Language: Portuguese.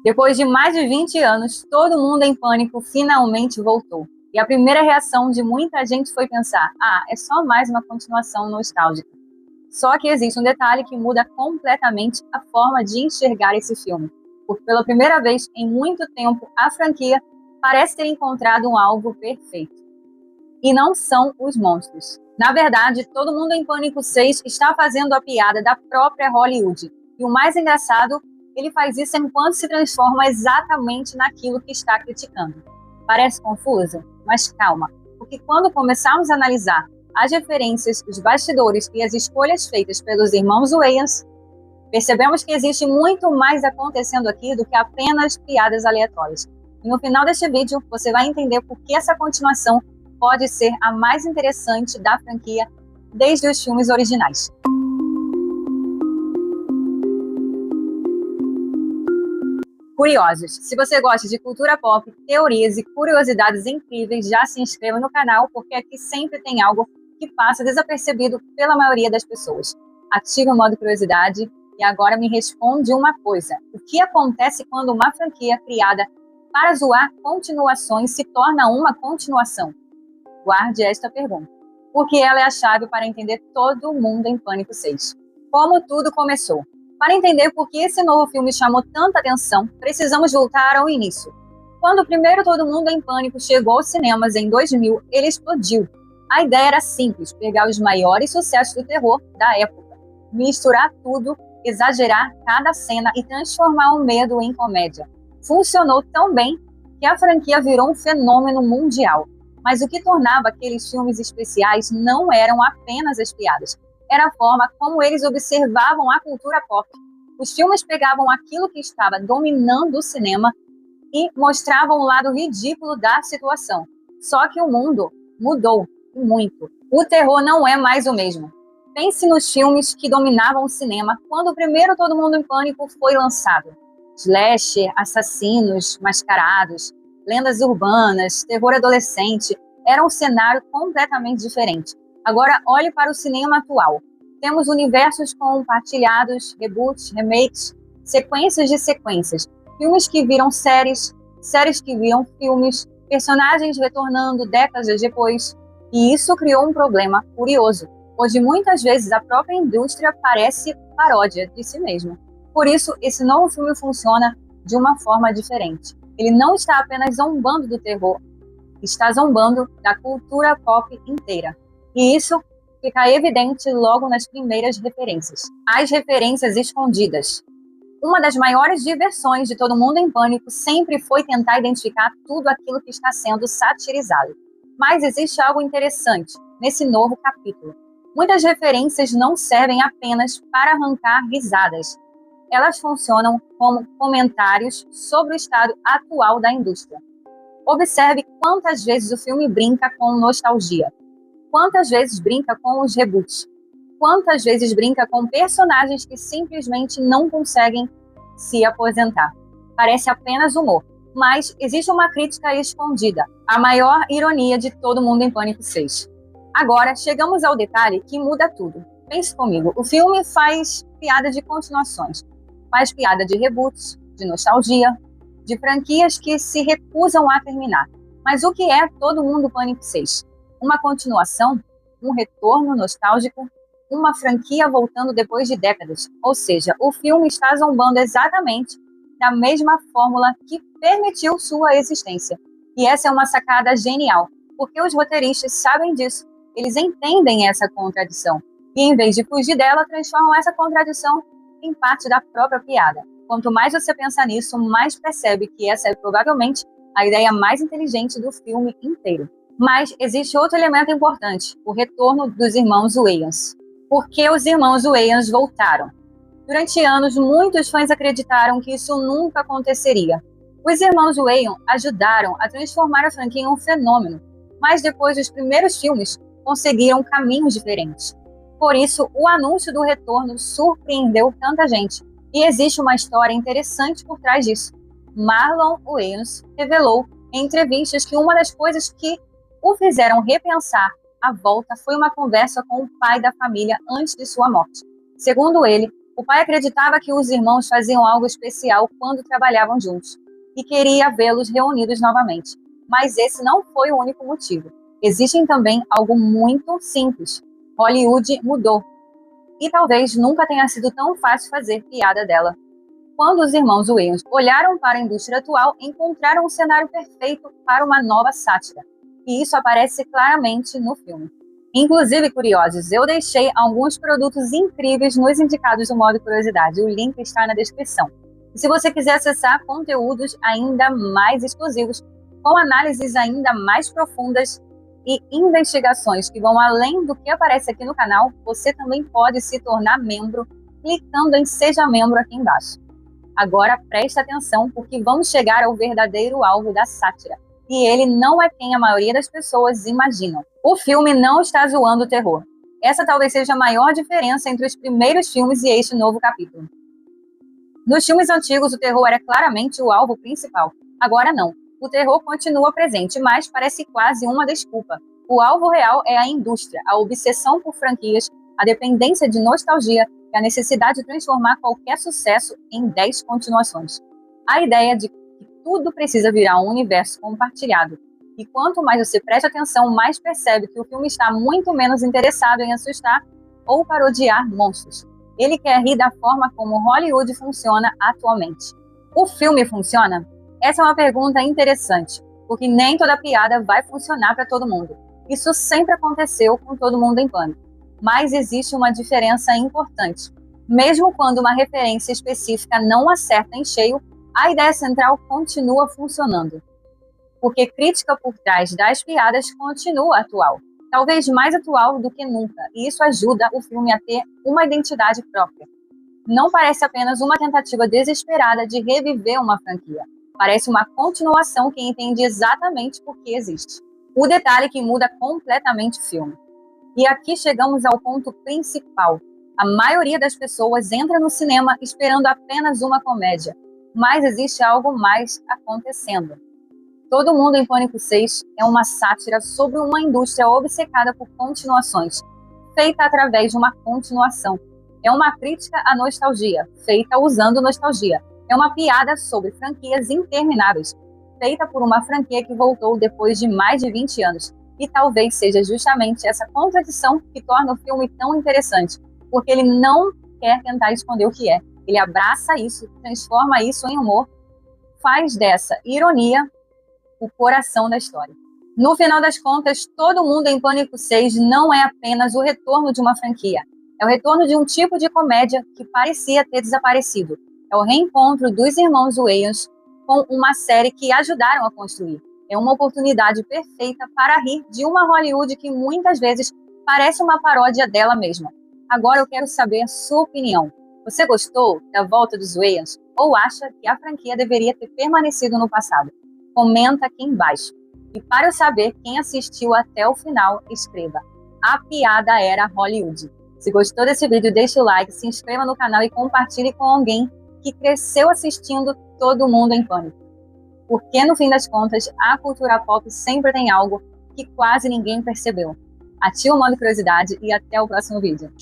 Depois de mais de 20 anos, Todo Mundo em Pânico finalmente voltou. E a primeira reação de muita gente foi pensar: é só mais uma continuação nostálgica. Só que existe um detalhe que muda completamente a forma de enxergar esse filme. Porque pela primeira vez em muito tempo, a franquia parece ter encontrado um alvo perfeito. E não são os monstros. Na verdade, Todo Mundo em Pânico 6 está fazendo a piada da própria Hollywood. E o mais engraçado, ele faz isso enquanto se transforma exatamente naquilo que está criticando. Parece confuso? Mas calma, porque quando começarmos a analisar as referências, os bastidores e as escolhas feitas pelos irmãos Wayans, percebemos que existe muito mais acontecendo aqui do que apenas piadas aleatórias. E no final deste vídeo, você vai entender por que essa continuação pode ser a mais interessante da franquia desde os filmes originais. Curiosos, se você gosta de cultura pop, teorias e curiosidades incríveis, já se inscreva no canal, porque aqui sempre tem algo que passa desapercebido pela maioria das pessoas. Ative o modo curiosidade e agora me responde uma coisa: o que acontece quando uma franquia criada para zoar continuações se torna uma continuação? Guarde esta pergunta, porque ela é a chave para entender Todo Mundo em Pânico 6. Como tudo começou? Para entender por que esse novo filme chamou tanta atenção, precisamos voltar ao início. Quando o primeiro Todo Mundo em Pânico chegou aos cinemas em 2000, ele explodiu. A ideia era simples: pegar os maiores sucessos do terror da época, misturar tudo, exagerar cada cena e transformar o medo em comédia. Funcionou tão bem que a franquia virou um fenômeno mundial. Mas o que tornava aqueles filmes especiais não eram apenas as piadas, era a forma como eles observavam a cultura pop. Os filmes pegavam aquilo que estava dominando o cinema e mostravam o lado ridículo da situação. Só que o mundo mudou, e muito. O terror não é mais o mesmo. Pense nos filmes que dominavam o cinema quando o primeiro Todo Mundo em Pânico foi lançado. Slasher, assassinos mascarados, lendas urbanas, terror adolescente, era um cenário completamente diferente. Agora, olhe para o cinema atual. Temos universos compartilhados, reboots, remakes, sequências de sequências, filmes que viram séries, séries que viram filmes, personagens retornando décadas depois. E isso criou um problema curioso, onde muitas vezes a própria indústria parece paródia de si mesma. Por isso, esse novo filme funciona de uma forma diferente. Ele não está apenas zombando do terror, está zombando da cultura pop inteira. E isso fica evidente logo nas primeiras referências. As referências escondidas. Uma das maiores diversões de Todo Mundo em Pânico sempre foi tentar identificar tudo aquilo que está sendo satirizado. Mas existe algo interessante nesse novo capítulo. Muitas referências não servem apenas para arrancar risadas. Elas funcionam como comentários sobre o estado atual da indústria. Observe quantas vezes o filme brinca com nostalgia, quantas vezes brinca com os reboots, quantas vezes brinca com personagens que simplesmente não conseguem se aposentar. Parece apenas humor, mas existe uma crítica escondida, a maior ironia de Todo Mundo em Pânico 6. Agora, chegamos ao detalhe que muda tudo. Pense comigo, o filme faz piada de continuações, faz piada de reboots, de nostalgia, de franquias que se recusam a terminar. Mas o que é Todo Mundo Pânico 6? Uma continuação? Um retorno nostálgico? Uma franquia voltando depois de décadas? Ou seja, o filme está zombando exatamente da mesma fórmula que permitiu sua existência. E essa é uma sacada genial, porque os roteiristas sabem disso. Eles entendem essa contradição. E em vez de fugir dela, transformam essa contradição em parte da própria piada. Quanto mais você pensa nisso, mais percebe que essa é provavelmente a ideia mais inteligente do filme inteiro. Mas existe outro elemento importante, o retorno dos irmãos Wayans. Por que os irmãos Wayans voltaram? Durante anos, muitos fãs acreditaram que isso nunca aconteceria. Os irmãos Wayans ajudaram a transformar a franquia em um fenômeno, mas depois dos primeiros filmes, conseguiram caminhos diferentes. Por isso, o anúncio do retorno surpreendeu tanta gente. E existe uma história interessante por trás disso. Marlon Wayans revelou em entrevistas que uma das coisas que o fizeram repensar a volta foi uma conversa com o pai da família antes de sua morte. Segundo ele, O pai acreditava que os irmãos faziam algo especial quando trabalhavam juntos e queria vê-los reunidos novamente. Mas esse não foi o único motivo. Existe também algo muito simples. Hollywood mudou. E talvez nunca tenha sido tão fácil fazer piada dela. Quando os irmãos Wayans olharam para a indústria atual, encontraram um cenário perfeito para uma nova sátira. E isso aparece claramente no filme. Inclusive, curiosos, eu deixei alguns produtos incríveis nos indicados do modo curiosidade. O link está na descrição. E se você quiser acessar conteúdos ainda mais exclusivos, com análises ainda mais profundas e investigações que vão além do que aparece aqui no canal, você também pode se tornar membro clicando em Seja Membro aqui embaixo. Agora presta atenção, porque vamos chegar ao verdadeiro alvo da sátira. E ele não é quem a maioria das pessoas imaginam. O filme não está zoando o terror. Essa talvez seja a maior diferença entre os primeiros filmes e este novo capítulo. Nos filmes antigos, o terror era claramente o alvo principal. Agora não. O terror continua presente, mas parece quase uma desculpa. O alvo real é a indústria, a obsessão por franquias, a dependência de nostalgia e a necessidade de transformar qualquer sucesso em 10 continuações. A ideia de que tudo precisa virar um universo compartilhado. E quanto mais você presta atenção, mais percebe que o filme está muito menos interessado em assustar ou parodiar monstros. Ele quer rir da forma como Hollywood funciona atualmente. O filme funciona? Essa é uma pergunta interessante, porque nem toda piada vai funcionar para todo mundo. Isso sempre aconteceu com Todo Mundo em Pânico. Mas existe uma diferença importante. Mesmo quando uma referência específica não acerta em cheio, a ideia central continua funcionando. Porque crítica por trás das piadas continua atual. Talvez mais atual do que nunca, e isso ajuda o filme a ter uma identidade própria. Não parece apenas uma tentativa desesperada de reviver uma franquia. Parece uma continuação que entende exatamente por que existe. O detalhe que muda completamente o filme. E aqui chegamos ao ponto principal. A maioria das pessoas entra no cinema esperando apenas uma comédia, mas existe algo mais acontecendo. Todo Mundo em Pânico 6 é uma sátira sobre uma indústria obcecada por continuações, feita através de uma continuação. É uma crítica à nostalgia, feita usando nostalgia. É uma piada sobre franquias intermináveis, feita por uma franquia que voltou depois de mais de 20 anos. E talvez seja justamente essa contradição que torna o filme tão interessante, porque ele não quer tentar esconder o que é. Ele abraça isso, transforma isso em humor, faz dessa ironia o coração da história. No final das contas, Todo Mundo em Pânico 6 não é apenas o retorno de uma franquia. É o retorno de um tipo de comédia que parecia ter desaparecido. É o reencontro dos irmãos Wayans com uma série que ajudaram a construir. É uma oportunidade perfeita para rir de uma Hollywood que muitas vezes parece uma paródia dela mesma. Agora eu quero saber a sua opinião. Você gostou da volta dos Wayans ou acha que a franquia deveria ter permanecido no passado? Comenta aqui embaixo. E para eu saber quem assistiu até o final, escreva: a piada era Hollywood. Se gostou desse vídeo, deixe o like, se inscreva no canal e compartilhe com alguém que cresceu assistindo Todo Mundo em Pânico. Porque, no fim das contas, a cultura pop sempre tem algo que quase ninguém percebeu. Ative o modo curiosidade e até o próximo vídeo.